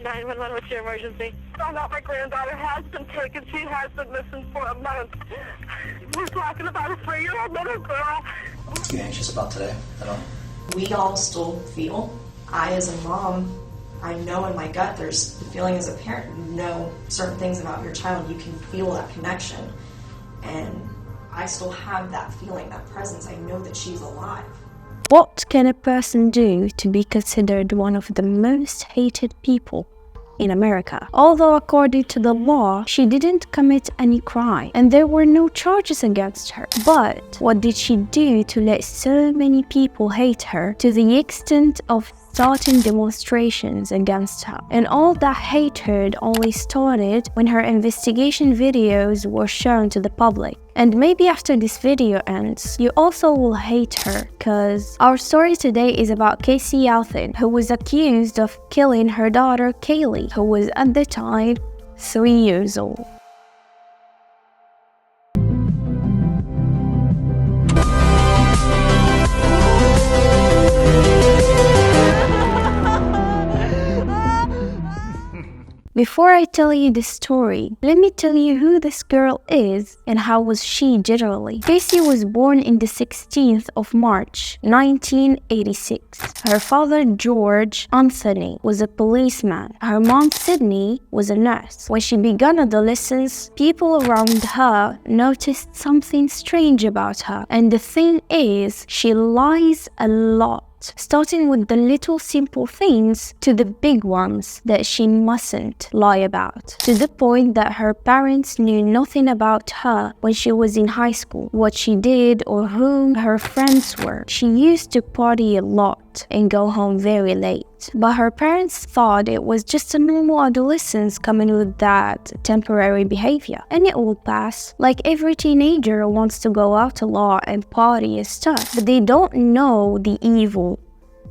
911, what's your emergency? Found out my granddaughter has been taken. She has been missing for a month. We're talking about a 3-year-old little girl. You anxious about today at all? We all still feel. I, as a mom, I know in my gut there's the feeling as a parent, you know certain things about your child, you can feel that connection. And I still have that feeling, that presence. I know that she's alive. What can a person do to be considered one of the most hated people in America? Although according to the law, she didn't commit any crime and there were no charges against her. But what did she do to let so many people hate her to the extent of starting demonstrations against her? And all that hatred only started when her investigation videos were shown to the public. And maybe after this video ends, you also will hate her, because our story today is about Caylee Anthony, who was accused of killing her daughter Caylee, who was at the time 3 years old. Before I tell you the story, let me tell you who this girl is and how was she generally. Caylee was born in the 16th of March, 1986. Her father, George Anthony, was a policeman. Her mom, Sydney, was a nurse. When she began adolescence, people around her noticed something strange about her. And the thing is, she lies a lot. Starting with the little simple things to the big ones that she mustn't lie about, to the point that her parents knew nothing about her when she was in high school, what she did or who her friends were. She used to party a lot and go home very late, but her parents thought it was just a normal adolescence coming with that temporary behavior, and it will pass. Like every teenager wants to go out a lot and party and stuff, but they don't know the evil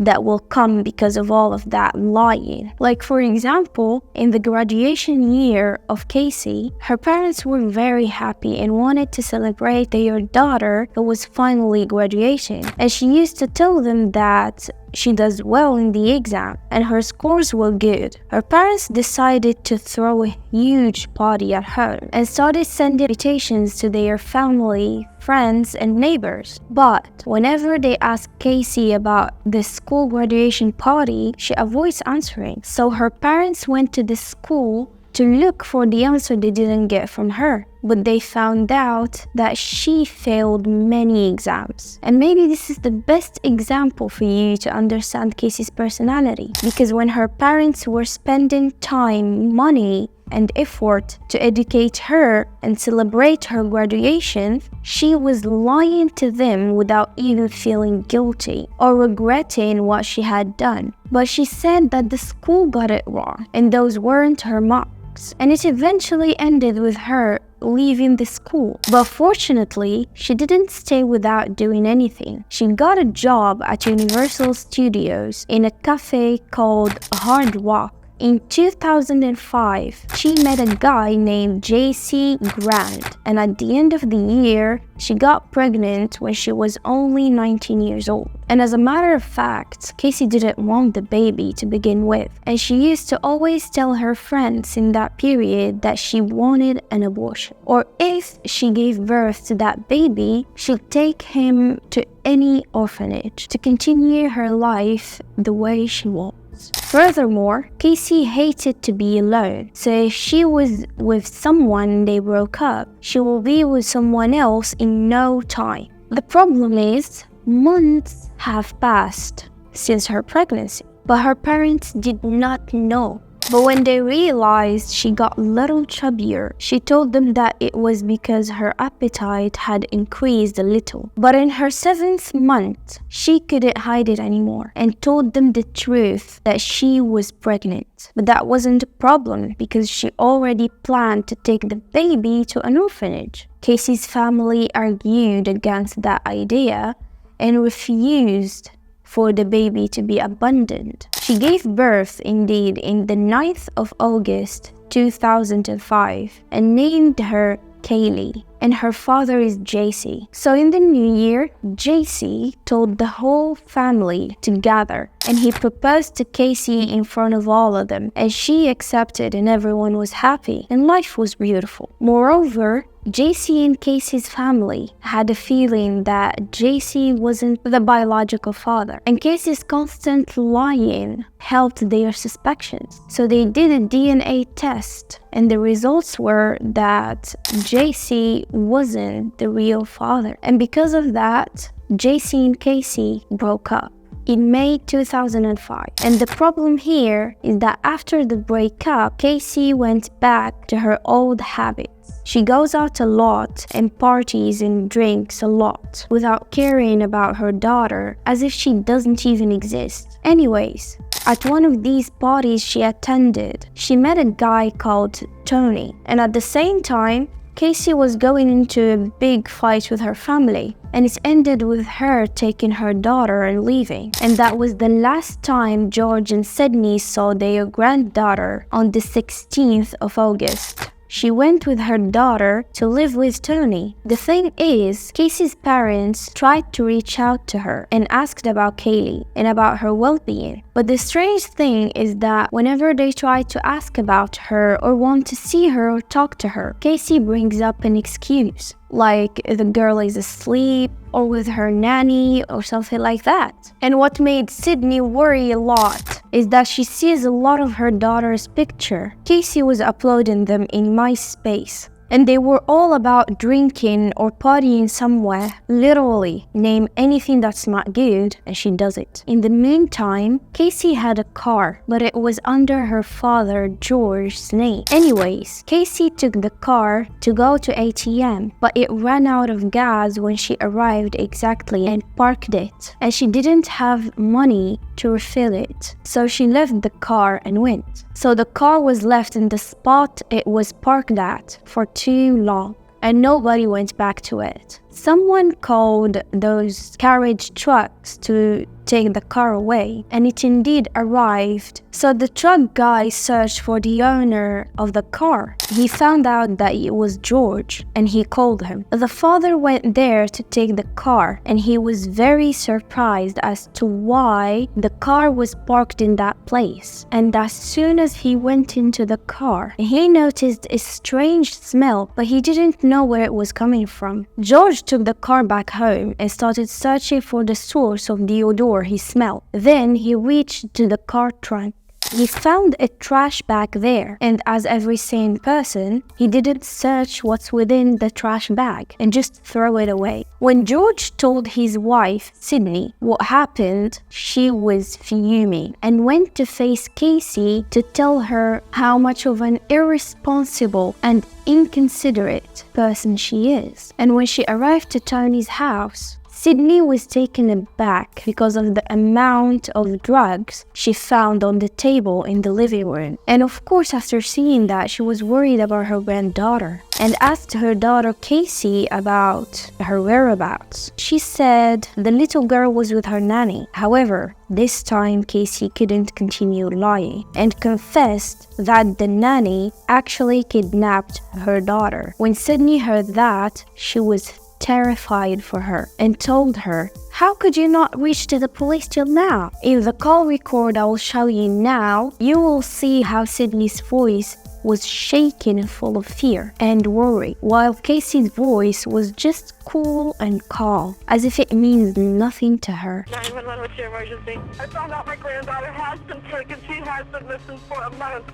that will come because of all of that lying. Like for example, in the graduation year of Caylee, her parents were very happy and wanted to celebrate their daughter who was finally graduating, and she used to tell them that she does well in the exam and her scores were good. Her parents decided to throw a huge party at home and started sending invitations to their family, friends, and neighbors. But whenever they asked Caylee about the school graduation party, she avoids answering. So her parents went to the school to look for the answer they didn't get from her. But they found out that she failed many exams. And maybe this is the best example for you to understand Caylee's personality. Because when her parents were spending time, money, and effort to educate her and celebrate her graduation, she was lying to them without even feeling guilty or regretting what she had done. But she said that the school got it wrong and those weren't her marks. And it eventually ended with her leaving the school. But fortunately, she didn't stay without doing anything. She got a job at Universal Studios in a cafe called Hard Rock. In 2005, she met a guy named J.C. Grant, and at the end of the year, she got pregnant when she was only 19 years old. And as a matter of fact, Caylee didn't want the baby to begin with, and she used to always tell her friends in that period that she wanted an abortion. Or if she gave birth to that baby, she'd take him to any orphanage to continue her life the way she wants. Furthermore, Caylee hated to be alone, so if she was with someone and they broke up, she will be with someone else in no time. The problem is, months have passed since her pregnancy, but her parents did not know. But when they realized she got a little chubbier, she told them that it was because her appetite had increased a little. But in her 7th month, she couldn't hide it anymore and told them the truth that she was pregnant. But that wasn't a problem because she already planned to take the baby to an orphanage. Caylee's family argued against that idea and refused for the baby to be abandoned. She gave birth indeed in the 9th of August 2005 and named her Caylee. and her father is JC. So in the new year, JC told the whole family to gather, and he proposed to Casey in front of all of them, and she accepted, and everyone was happy, and life was beautiful. Moreover, JC and Casey's family had a feeling that JC wasn't the biological father, and Casey's constant lying helped their suspicions. So they did a DNA test, and the results were that JC wasn't the real father. And because of that, JC and Casey broke up in May 2005. And the problem here is that after the breakup, Casey went back to her old habits. She goes out a lot and parties and drinks a lot without caring about her daughter, as if she doesn't even exist. Anyways, at one of these parties she attended, she met a guy called Tony, and at the same time, Casey was going into a big fight with her family, and it ended with her taking her daughter and leaving. And that was the last time George and Sydney saw their granddaughter on the 16th of August. She went with her daughter to live with Tony. The thing is, Casey's parents tried to reach out to her and asked about Caylee and about her well-being. But the strange thing is that whenever they try to ask about her or want to see her or talk to her, Casey brings up an excuse, like the girl is asleep or with her nanny or something like that. And what made Sydney worry a lot is that she sees a lot of her daughter's picture. Casey was uploading them in MySpace, and they were all about drinking or partying somewhere. Literally, name anything that's not good, and she does it. In the meantime, Casey had a car, but it was under her father, George's name. Anyways, Casey took the car to go to ATM, but it ran out of gas when she arrived exactly and parked it. And she didn't have money to refill it, so she left the car and went. So the car was left in the spot it was parked at for too long, and nobody went back to it. Someone called those carriage trucks to take the car away, and it indeed arrived. So the truck guy searched for the owner of the car. He found out that it was George, and he called him. The father went there to take the car, and he was very surprised as to why the car was parked in that place. And as soon as he went into the car, he noticed a strange smell, but he didn't know where it was coming from. George took the car back home and started searching for the source of the odor he smelled. Then he reached to the car trunk. He found a trash bag there, and as every sane person, he didn't search what's within the trash bag and just throw it away. When George told his wife, Sydney, what happened, she was fuming and went to face Casey to tell her how much of an irresponsible and inconsiderate person she is. And when she arrived to Tony's house, Sydney was taken aback because of the amount of drugs she found on the table in the living room. And of course, after seeing that, she was worried about her granddaughter and asked her daughter Casey about her whereabouts. She said the little girl was with her nanny. However, this time Casey couldn't continue lying and confessed that the nanny actually kidnapped her daughter. When Sydney heard that, she was terrified for her and told her, "How could you not reach to the police till now?" In the call record I will show you now, you will see how Sydney's voice was shaking and full of fear and worry, while Casey's voice was just cool and calm, as if it means nothing to her. 911, what's your emergency? I found out my granddaughter has been taken. She has been missing for a month.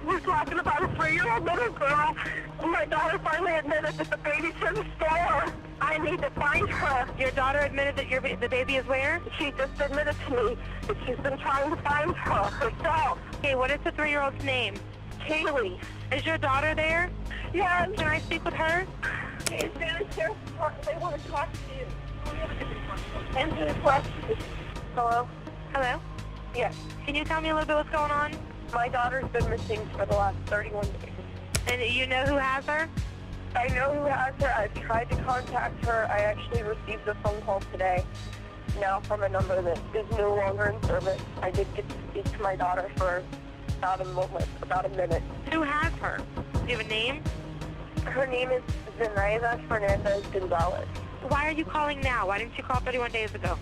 We're talking about a 3-year-old little girl. My daughter finally admitted that the baby's in the store. I need to find her. Your daughter admitted that the baby is where? She just admitted to me that she's been trying to find her herself. Okay, what is the 3-year-old's name? Caylee. Is your daughter there? Yes. Can I speak with her? It's downstairs. They want to talk to you. Answer the question. Hello? Hello? Yes. Can you tell me a little bit what's going on? My daughter's been missing for the last 31 days. And you know who has her? I know who has her. I've tried to contact her. I actually received a phone call today, now from a number that is no longer in service. I did get to speak to my daughter for about a minute. Who has her? Do you have a name? Her name is Zenaida Fernandez Gonzalez. Why are you calling now? Why didn't you call 31 days ago?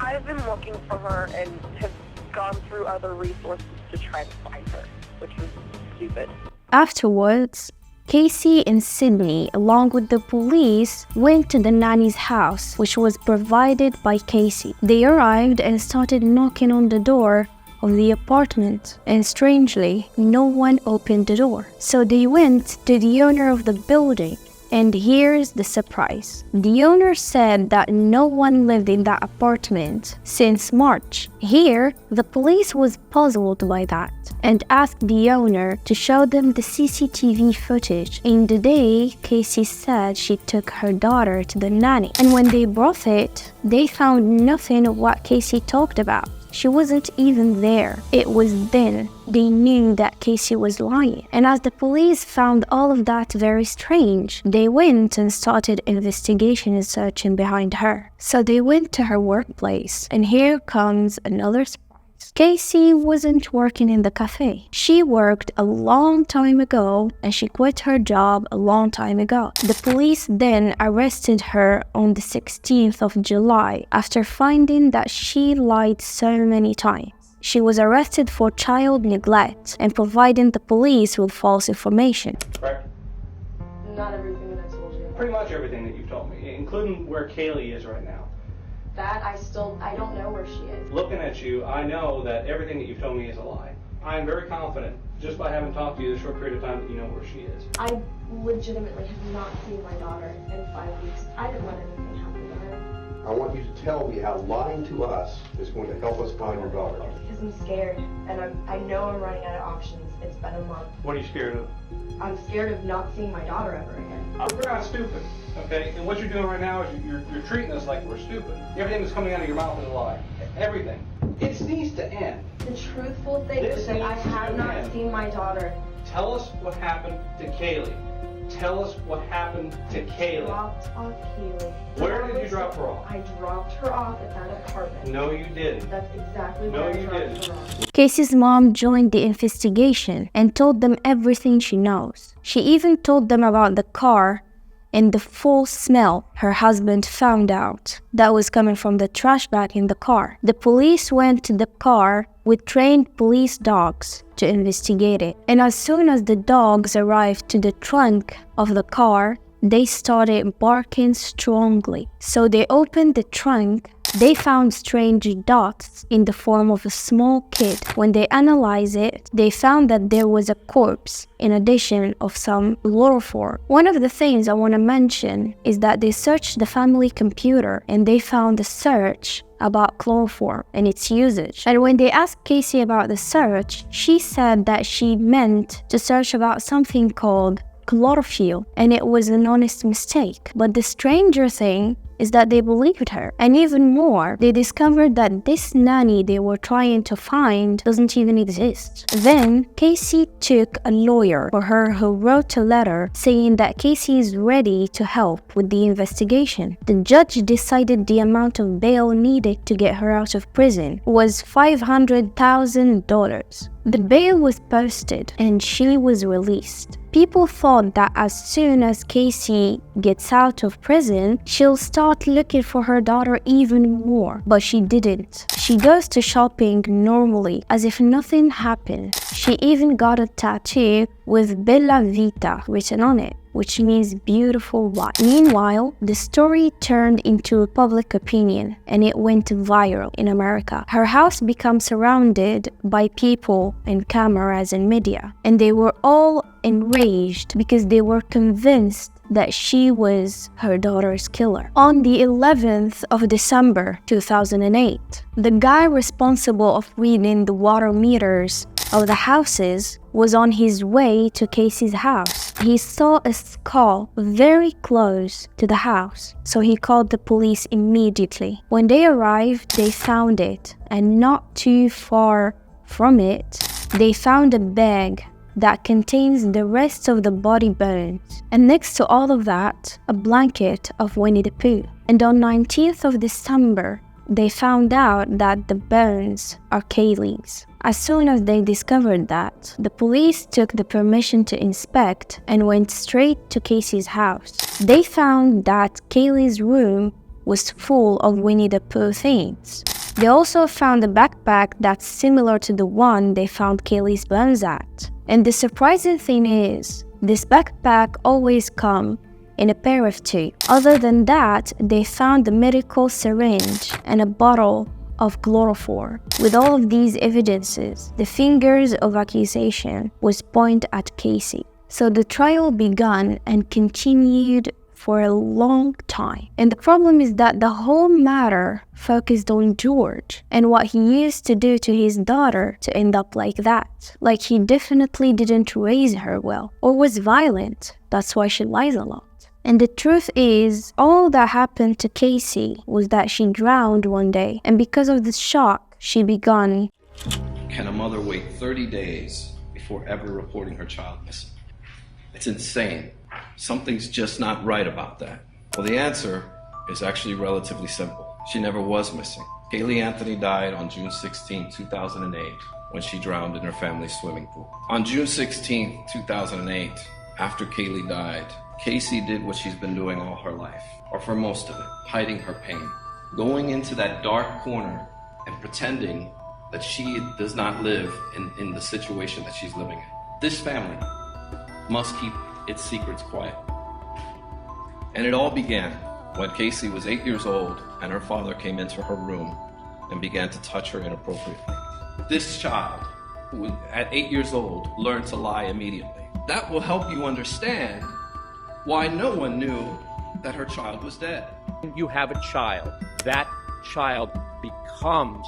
I've been looking for her and have gone through other resources to try to find her, which was stupid. Afterwards, Casey and Sydney, along with the police, went to the nanny's house, which was provided by Casey. They arrived and started knocking on the door of the apartment, and strangely, no one opened the door. So they went to the owner of the building, and here's the surprise. The owner said that no one lived in that apartment since March. Here, the police was puzzled by that and asked the owner to show them the CCTV footage. In the day, Casey said she took her daughter to the nanny, and when they brought it, they found nothing of what Casey talked about. She wasn't even there. It was then they knew that Casey was lying. And as the police found all of that very strange, they went and started investigation and searching behind her. So they went to her workplace, and here comes another surprise. Casey wasn't working in the cafe. She worked a long time ago, and she quit her job a long time ago. The police then arrested her on the 16th of July after finding that she lied so many times. She was arrested for child neglect and providing the police with false information. Correct? Not everything that I told you. Pretty much everything that you've told me, including where Caylee is right now. That I don't know where she is. Looking at you, I know that everything that you've told me is a lie. I am very confident, just by having talked to you the short period of time, that you know where she is. I legitimately have not seen my daughter in 5 weeks. I didn't let anything happen to her. I want you to tell me how lying to us is going to help us find your daughter. Because I'm scared, and I know I'm running out of options. It's been a month. What are you scared of? I'm scared of not seeing my daughter ever again. We're not stupid, okay? And what you're doing right now is you're treating us like we're stupid. Everything that's coming out of your mouth is a lie. Everything. It needs to end. The truthful thing This is that I needs to have not end. seen my daughter. Tell us what happened to Caylee. Tell us what happened to Caylee. Dropped off Caylee. Where did you drop her off? I dropped her off at that apartment. No, you didn't. That's exactly No, where I you dropped didn't. her off. Casey's mom joined the investigation and told them everything she knows. She even told them about the car and the full smell her husband found out that was coming from the trash bag in the car. The police went to the car with trained police dogs to investigate it. And as soon as the dogs arrived to the trunk of the car, they started barking strongly. So they opened the trunk. They found strange dots in the form of a small kid. When they analyzed it, they found that there was a corpse in addition of some chloroform. One of the things I want to mention is that they searched the family computer and they found a search about chloroform and its usage. And when they asked Casey about the search, she said that she meant to search about something called chlorophyll, and it was an honest mistake. But the stranger thing is that they believed her. And even more, they discovered that this nanny they were trying to find doesn't even exist. Then, Casey took a lawyer for her who wrote a letter saying that Casey is ready to help with the investigation. The judge decided the amount of bail needed to get her out of prison was $500,000. The bail was posted and she was released. People thought that as soon as Casey gets out of prison, she'll start looking for her daughter even more, but she didn't. She goes to shopping normally, as if nothing happened. She even got a tattoo with Bella Vita written on it, which means beautiful wife. Meanwhile, the story turned into public opinion and it went viral in America. Her house became surrounded by people and cameras and media, and they were all enraged because they were convinced that she was her daughter's killer. On the 11th of December 2008, the guy responsible of reading the water meters of the houses was on his way to Casey's house. He saw a skull very close to the house, so he called the police immediately. When they arrived, they found it, and not too far from it, they found a bag that contains the rest of the body bones, and next to all of that, a blanket of Winnie the Pooh. And on 19th of December, they found out that the bones are Caylee's. As soon as they discovered that, the police took the permission to inspect and went straight to Casey's house. They found that Caylee's room was full of Winnie the Pooh things. They also found a backpack that's similar to the one they found Caylee's bones at. And the surprising thing is, this backpack always comes in a pair of two. Other than that, they found a medical syringe and a bottle of chloroform. With all of these evidences, the fingers of accusation was pointed at Casey. So the trial began and continued for a long time. And the problem is that the whole matter focused on George and what he used to do to his daughter to end up like that. Like he definitely didn't raise her well or was violent. That's why she lies a lot. And the truth is, all that happened to Casey was that she drowned one day, and because of the shock, she began. Can a mother wait 30 days before ever reporting her child missing? It's insane. Something's just not right about that. Well, the answer is actually relatively simple. She never was missing. Caylee Anthony died on June 16, 2008, when she drowned in her family's swimming pool. On June 16, 2008, after Caylee died, Casey did what she's been doing all her life, or for most of it, hiding her pain. Going into that dark corner and pretending that she does not live in the situation that she's living in. This family must keep its secrets quiet. And it all began when Casey was 8 years old and her father came into her room and began to touch her inappropriately. This child, who at 8 years old, learned to lie immediately. That will help you understand why no one knew that her child was dead. You have a child. That child becomes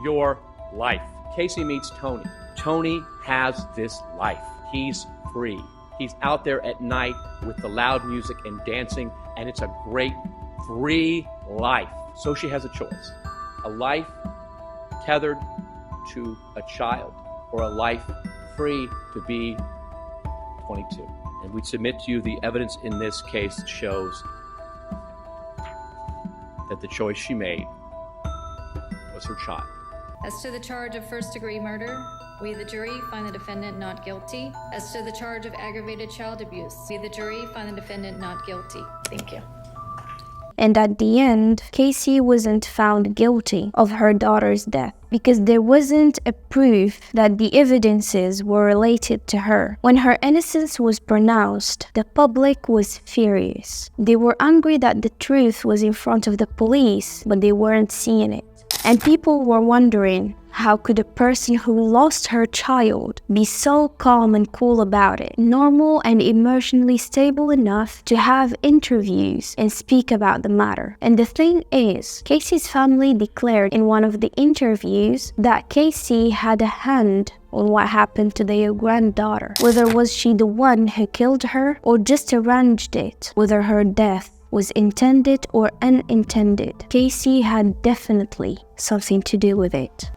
your life. Casey meets Tony. Tony has this life. He's free. He's out there at night with the loud music and dancing, and it's a great, free life. So she has a choice. A life tethered to a child, or a life free to be 22. And we submit to you the evidence in this case shows that the choice she made was her child. As to the charge of first-degree murder, we, the jury, find the defendant not guilty. As to the charge of aggravated child abuse, we, the jury, find the defendant not guilty. Thank you. And at the end, Casey wasn't found guilty of her daughter's death because there wasn't a proof that the evidences were related to her. When her innocence was pronounced, the public was furious. They were angry that the truth was in front of the police, but they weren't seeing it. And people were wondering, how could a person who lost her child be so calm and cool about it, normal and emotionally stable enough to have interviews and speak about the matter? And the thing is, Casey's family declared in one of the interviews that Casey had a hand on what happened to their granddaughter. Whether was she the one who killed her or just arranged it, whether her death was intended or unintended, Casey had definitely something to do with it.